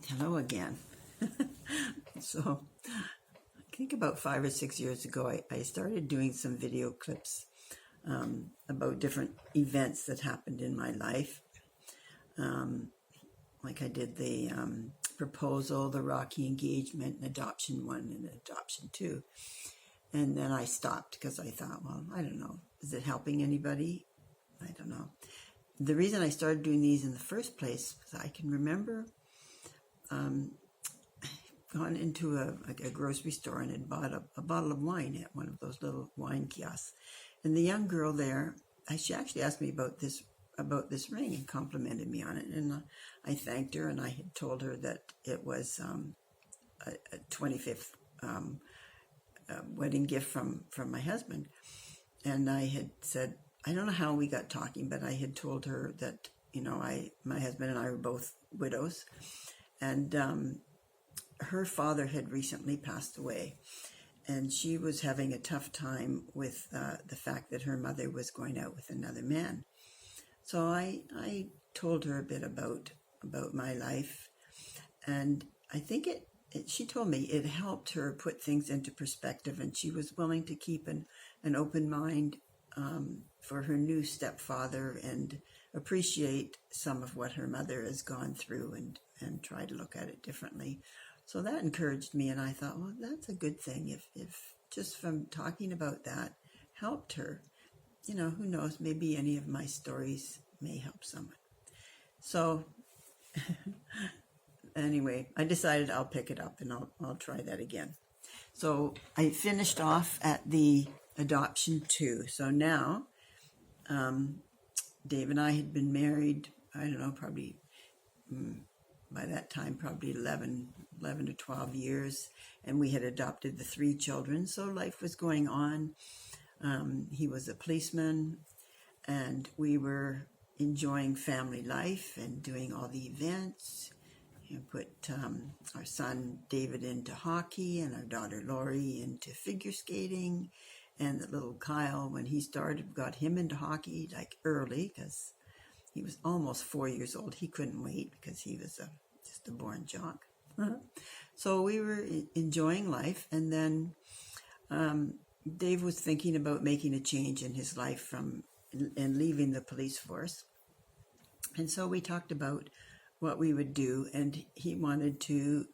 Hello again. So, I think about 5 or 6 years ago, I started doing some video clips about different events that happened in my life. Like I did the proposal, the Rocky engagement, an adoption 1 and an adoption 2. And then I stopped because I thought, well, I don't know. Is it helping anybody? I don't know. The reason I started doing these in the first place was I can remember gone into a grocery store and had bought a bottle of wine at one of those little wine kiosks. And the young girl there, she actually asked me about this ring and complimented me on it. And I thanked her, and I had told her that it was a 25th wedding gift from my husband. And I had said, I don't know how we got talking, but I had told her that, my husband and I were both widows. And her father had recently passed away, and she was having a tough time with the fact that her mother was going out with another man. So I told her a bit about my life, and I think she told me it helped her put things into perspective, and she was willing to keep an open mind for her new stepfather and appreciate some of what her mother has gone through and try to look at it differently. So that encouraged me, and I thought, well, that's a good thing. If just from talking about that helped her, who knows, maybe any of my stories may help someone. So anyway, I decided I'll pick it up and I'll try that again. So I finished off at the adoption 2. So now, Dave and I had been married, I don't know, probably by that time, probably 11 to 12 years, and we had adopted the 3 children. So life was going on. He was a policeman, and we were enjoying family life and doing all the events. Put our son David into hockey and our daughter Lori into figure skating, and the little Kyle, when he started, got him into hockey like early because he was almost 4 years old. He couldn't wait because he was just a born jock. So we were enjoying life, and then Dave was thinking about making a change in his life and leaving the police force. And so we talked about what we would do, and he wanted to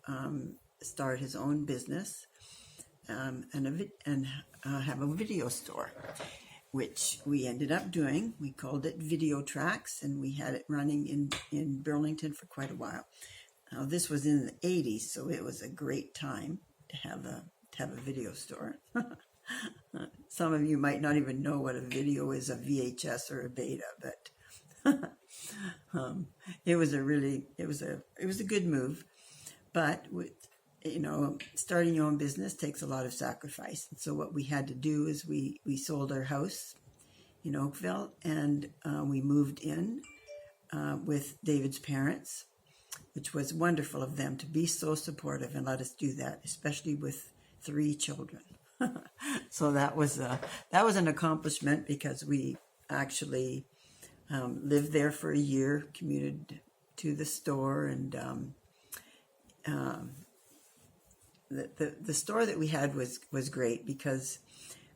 start his own business and have a video store, which we ended up doing. We called it Video Tracks, and we had it running in Burlington for quite a while. Now, this was in the 80s, so it was a great time to have a video store. Some of you might not even know what a video is, a VHS or a beta, but it was a good move. But starting your own business takes a lot of sacrifice. And so what we had to do is we sold our house in Oakville, and we moved in with David's parents, which was wonderful of them to be so supportive and let us do that, especially with 3 children. So that was an accomplishment, because we actually lived there for a year, commuted to the store, and the store that we had was great, because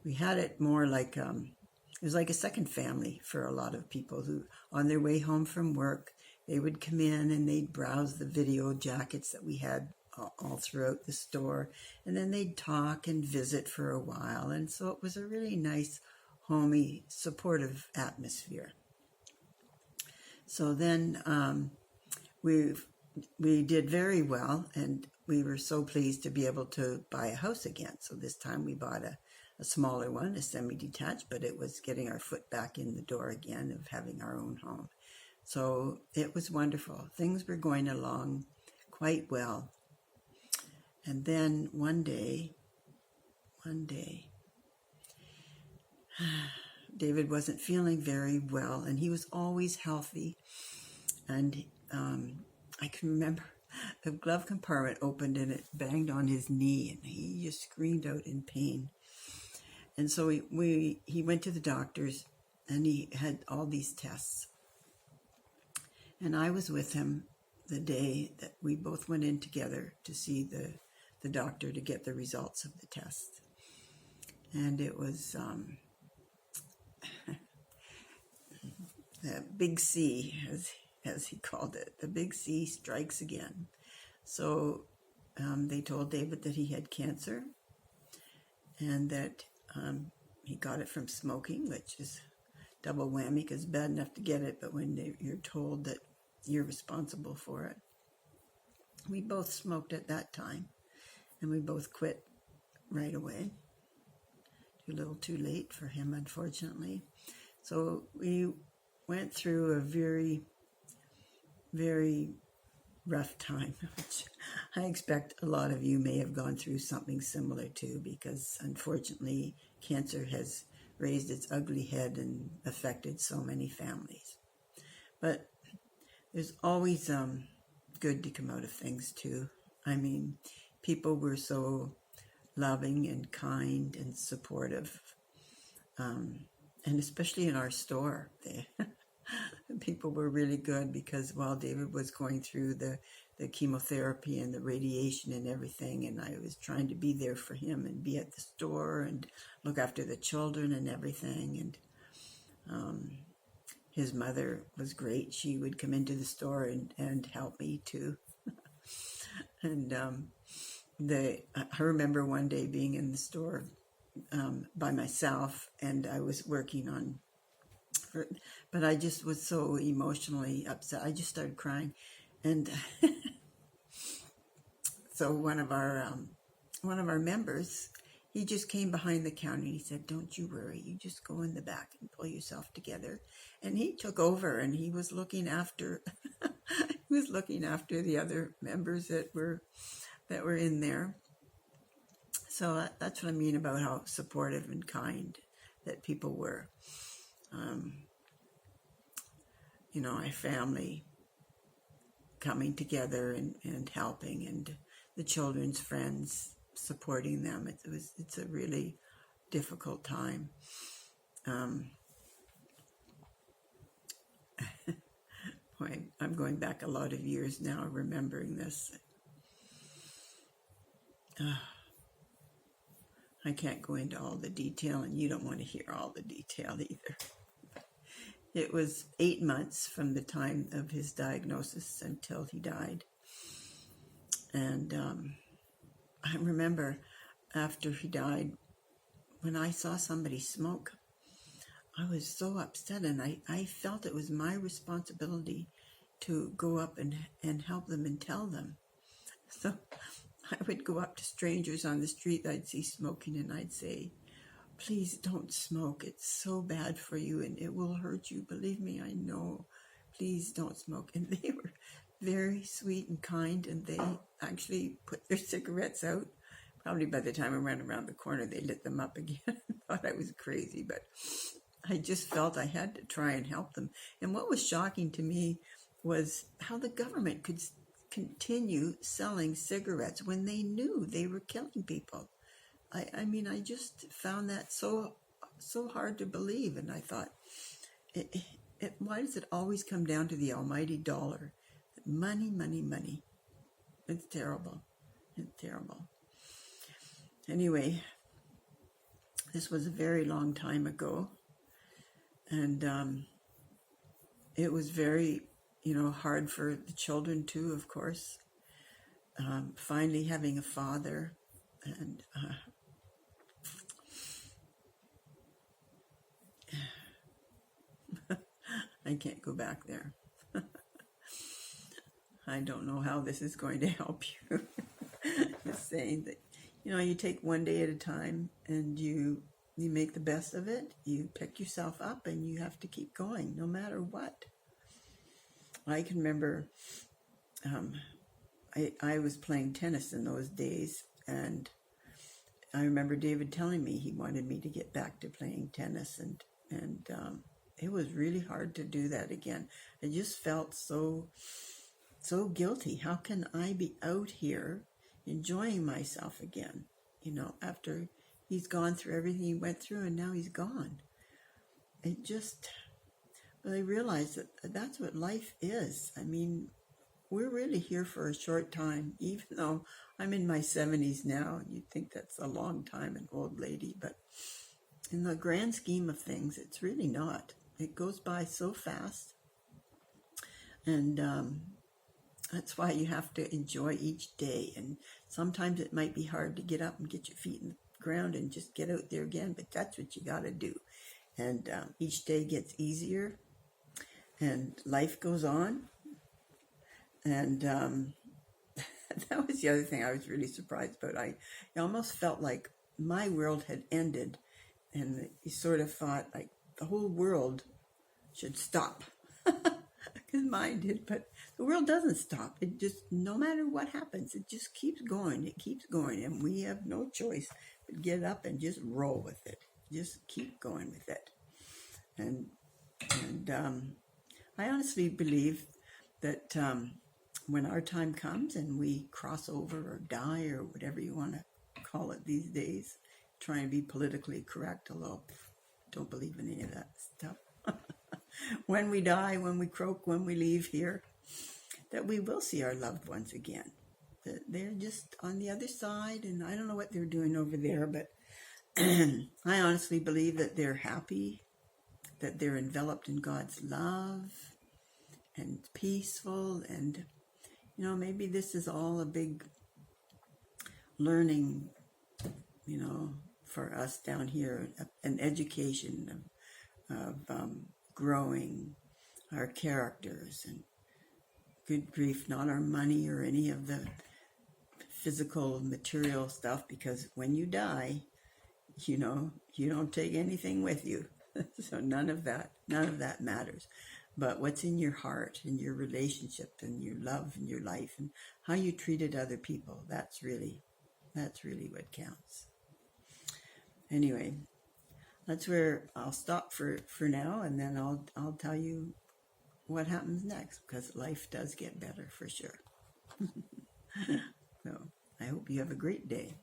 we had it more like it was like a second family for a lot of people who, on their way home from work, they would come in and they'd browse the video jackets that we had all throughout the store, and then they'd talk and visit for a while. And so it was a really nice, homey, supportive atmosphere. So then we did very well, and we were so pleased to be able to buy a house again. So this time we bought a smaller one, a semi-detached, but it was getting our foot back in the door again of having our own home. So it was wonderful. Things were going along quite well. And then one day, David wasn't feeling very well, and he was always healthy. And I can remember the glove compartment opened and it banged on his knee, and he just screamed out in pain. And so he went to the doctors, and he had all these tests. And I was with him the day that we both went in together to see the doctor to get the results of the test. And it was the big C, as he called it. The big C strikes again. So they told David that he had cancer and that he got it from smoking, which is double whammy because it's bad enough to get it, but when you're told that you're responsible for it. We both smoked at that time, and we both quit right away. Too little too late for him, unfortunately. So we went through a very, very rough time, which I expect a lot of you may have gone through something similar to, because unfortunately cancer has raised its ugly head and affected so many families. But there's always good to come out of things too. I mean, people were so loving and kind and supportive, and especially in our store, people were really good, because while David was going through the chemotherapy and the radiation and everything, and I was trying to be there for him and be at the store and look after the children and everything, and his mother was great. She would come into the store and help me too. And I remember one day being in the store by myself, and I was working on, but I just was so emotionally upset. I just started crying, and so one of our members, he just came behind the counter and he said, "Don't you worry, you just go in the back and pull yourself together." And he took over, and he was looking after the other members that were in there. So that's what I mean about how supportive and kind that people were. Our family coming together and helping, and the children's friends supporting them. It's a really difficult time. Boy, I'm going back a lot of years now remembering this. I can't go into all the detail, and you don't want to hear all the detail either. It was 8 months from the time of his diagnosis until he died. And I remember after he died, when I saw somebody smoke, I was so upset, and I felt it was my responsibility to go up and help them and tell them. So I would go up to strangers on the street I'd see smoking, and I'd say, "Please don't smoke. It's so bad for you, and it will hurt you. Believe me, I know. Please don't smoke." And they were very sweet and kind, and they actually put their cigarettes out. Probably by the time I ran around the corner, they lit them up again. I thought I was crazy, but I just felt I had to try and help them. And what was shocking to me was how the government could continue selling cigarettes when they knew they were killing people. I mean, I just found that so hard to believe, and I thought, why does it always come down to the almighty dollar? Money, money, money. It's terrible. It's terrible. Anyway, this was a very long time ago, and it was very, hard for the children too, of course. Finally having a father, and I can't go back there. I don't know how this is going to help you. Just saying that, you take one day at a time, and you make the best of it. You pick yourself up, and you have to keep going no matter what. I can remember I was playing tennis in those days, and I remember David telling me he wanted me to get back to playing tennis, and it was really hard to do that again. I just felt so guilty. How can I be out here enjoying myself again, after he's gone through everything he went through, and now he's gone? But I realized that that's what life is. I mean, we're really here for a short time, even though I'm in my 70s now. You'd think that's a long time, an old lady, but in the grand scheme of things, it's really not. It goes by so fast, and that's why you have to enjoy each day. And sometimes it might be hard to get up and get your feet in the ground and just get out there again, but that's what you got to do. And each day gets easier, and life goes on. And that was the other thing I was really surprised about. I almost felt like my world had ended, and you sort of thought like the whole world should stop. Because mine did, but the world doesn't stop. It just, no matter what happens, it just keeps going. It keeps going, and we have no choice but get up and just roll with it. Just keep going with it. And I honestly believe that when our time comes and we cross over or die or whatever you want to call it these days, trying to be politically correct, although I don't believe in any of that stuff. When we die, when we croak, when we leave here, that we will see our loved ones again. That they're just on the other side, and I don't know what they're doing over there, but I honestly believe that they're happy, that they're enveloped in God's love and peaceful, and maybe this is all a big learning, for us down here, an education of growing our characters, and good grief, not our money or any of the physical material stuff, because when you die, you don't take anything with you. So none of that matters. But what's in your heart and your relationship and your love and your life and how you treated other people, that's really what counts. Anyway, that's where I'll stop for now, and then I'll tell you what happens next, because life does get better for sure. So I hope you have a great day.